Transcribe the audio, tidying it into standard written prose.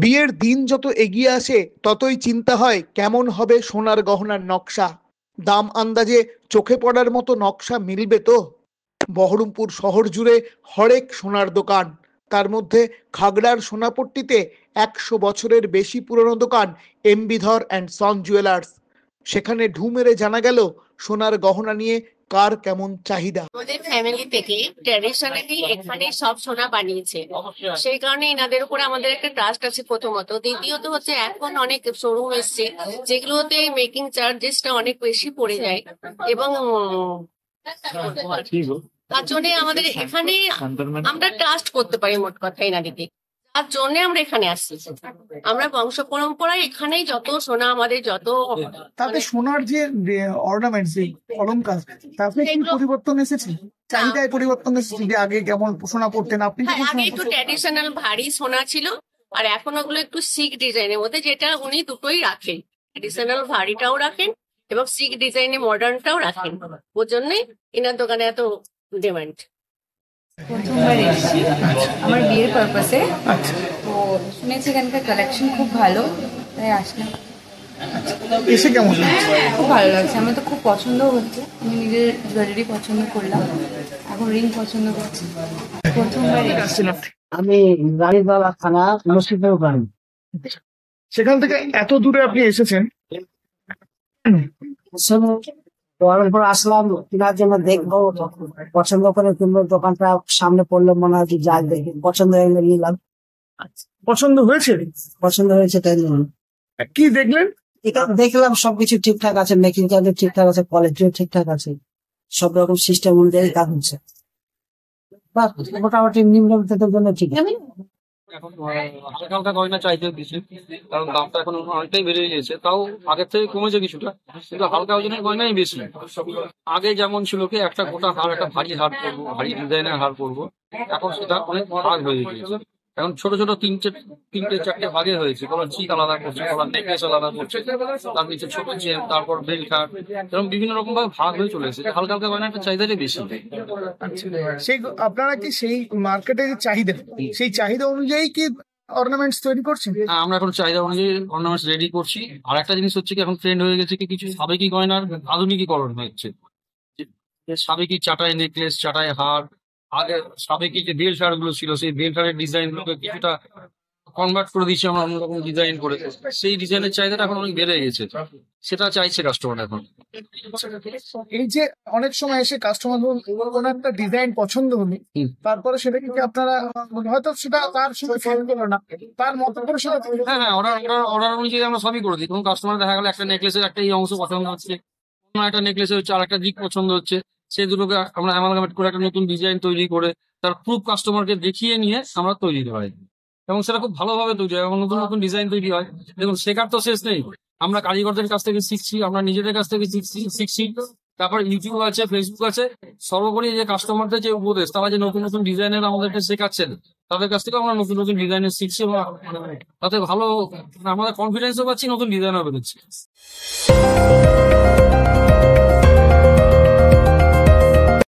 বিয়ের দিন যত এগিয়ে আসে ততই চিন্তা হয় কেমন হবে সোনার গহনার নকশা। দাম আন্দাজে চোখে পড়ার মতো নকশা মিলবে তো? বহরমপুর শহর জুড়ে হরেক সোনার দোকান, তার মধ্যে খাগড়ার সোনাপট্টিতে 100 বছরের বেশি পুরনো দোকান এমবিধর অ্যান্ড সন জুয়েলার্স। সেখানে ঢু মেরে জানা গেল সোনার গহনা নিয়ে কার কেমন চাহিদা। আমাদের ফ্যামিলি থেকে ট্র্যাডিশনালি এখানে সব সোনা বানিয়েছে, সেই কারণে এনাদের উপরে আমাদের একটা ট্রাস্ট আছে প্রথমত। দ্বিতীয়ত হচ্ছে এখন অনেক শোরুম এসছে যেগুলোতে মেকিং চার্জেসটা অনেক বেশি পড়ে যায়, এবং তার জন্য আমাদের এখানে আমরা ট্রাস্ট করতে পারি মোট কথা এনাদিকে, তার জন্য আমরা এখানে আসছি। আমরা বংশ পরম্পরায় এখানেই যত সোনা আমাদের যত তাতে সোনার যে অর্নামেন্টস, যে অলংকার, তাতে কি পরিবর্তন এসেছে? চাহিদায় পরিবর্তন এসেছে যে আগে কেমন সোনা পড়তেন আপনি? আগে একটু ট্র্যাডিশনাল ভারী সোনা ছিল, আর এখন ওগুলো একটু সিক ডিজাইনের মধ্যে, যেটা উনি দুটোই রাখেন, ট্র্যাডিশনাল ভারীটাও রাখেন এবং সিক ডিজাইনে মডার্নটাও রাখেন। ওর জন্যই এনার দোকানে এত ডিমান্ড। প্রথমবার এসেছি আমার বিয়ের পারপাসে, তো শুনেছি এখানকার কালেকশন খুব ভালো, তাই আসলাম। এসে কেমন লাগছে? খুব ভালো লাগছে, আমার তো খুব পছন্দ হচ্ছে। আমি নিজের জুয়েলারি পছন্দ করলাম, এখন রিং পছন্দ করছি। প্রথমবার এসেছিলাম আমি রানীবালা থানা মুর্শিদাবাদ বাড়ি। সেখান থেকে এত দূরে আপনি এসেছেন, পরের পর আসলাম কেনার জন্য, দেখবো পছন্দ করে কিনবো। দোকানটা সামনে পড়লো, মনে হয় যাই দেখি, পছন্দ হয়ে গেলে নিলাম। পছন্দ হয়েছে? পছন্দ হয়েছে তাই নিলাম। কি দেখলেন? দেখলাম সবকিছু ঠিকঠাক আছে, মেকিং চার্জ ঠিকঠাক আছে, কোয়ালিটিও ঠিকঠাক আছে, সব রকম সিস্টেম অনুযায়ী কাজ হচ্ছে। মোটামুটি নিম্ন বেতনের জন্য ঠিক আছে। এখন হালকা হালকা গয়না চাইতে দিচ্ছে, কারণ দামটা এখন অনেকটাই বেড়ে গিয়েছে। তাও আগের থেকে কমেছে কিছুটা, কিন্তু হালকা ওজনের গয়নাই বেশি। আগে যেমন ছিল কি একটা গোটা হার, একটা ভারী হার করবো, ভারী ডিজাইনের হার করবো, এখন সেটা অনেক ভাগ হয়ে গিয়েছে। এখন ছোট ছোট তিনটে চারটে ভাগে হয়েছে, কলার চিক আলাদা করছে, কলার নেকলেস আলাদা করছে, তার নিচে ছোট চেন, তারপর বেল কাট, এরকম বিভিন্ন রকম ভাবে ভাগ হয়ে চলে এসেছে। হালকা হালকা গয়নাটা চাহিদাটাই বেশি। সেই আপনারা কি সেই মার্কেটে যে চাহিদা, সেই চাহিদা অনুযায়ী কি অর্নামেন্টস তৈরি করছেন? হ্যাঁ, আমরা এখন চাহিদা অনুযায়ী অর্নামেন্টস রেডি করছি। আর একটা জিনিস হচ্ছে কি, এখন ট্রেন্ড হয়ে গেছে কি কিছু সাবেকি গয়নার আধুনিকীকরণ হচ্ছে। সাবেকি চাটাই নেকলেস, চাটাই হার, আগে সাবেকি যে বেল শাড় গুলো ছিল, সেই বেল শাড়ের ডিজাইন গুলোকে কিছুটা কনভার্ট করে দিচ্ছি আমরা অন্যরকম ডিজাইন করে। সেই ডিজাইনের চাহিদাটা এখন অনেক বেড়ে গেছে, সেটা চাইছে কাস্টমার এখন। এই যে অনেক সময় এসে কাস্টমার কোনো একটা ডিজাইন পছন্দ হলো, তারপরে সেটাকে কি আপনারা হয়তো সেটা তার সঙ্গে ফেল করলো না, তার মতো করে সেটা? হ্যাঁ হ্যাঁ, অর্ডার অনুযায়ী আমরা সবই করে দিই। কোনো কাস্টমার দেখা গেল একটা নেকলেসের একটা এই অংশ পছন্দ হচ্ছে, কোনো একটা নেকলেসের হচ্ছে আর একটা দিক পছন্দ হচ্ছে, সেই দুটোকে আমরা অ্যামালগামেট করে একটা নতুন ডিজাইন তৈরি করে তার প্রুফ কাস্টমারকে দেখিয়ে নিয়ে আমরা তৈরি হয়, এবং সেটা খুব ভালোভাবে তৈরি হয় এবং নতুন নতুন ডিজাইন তৈরি হয়। দেখুন, শেখার তো শেষ নেই। আমরা কারিগরদের কাছ থেকে শিখছি, আমরা নিজেদের কাছ থেকে শিখছি। তারপর ইউটিউব আছে, ফেসবুক আছে, সর্বোপরি যে কাস্টমারদের যে উপদেশ, তারা যে নতুন নতুন ডিজাইনের আমাদেরকে শেখাচ্ছেন, তাদের কাছ থেকে আমরা নতুন নতুন ডিজাইনের শিখছি, এবং তাতে ভালো আমাদের কনফিডেন্সও পাচ্ছি, নতুন ডিজাইনও বেরোচ্ছে।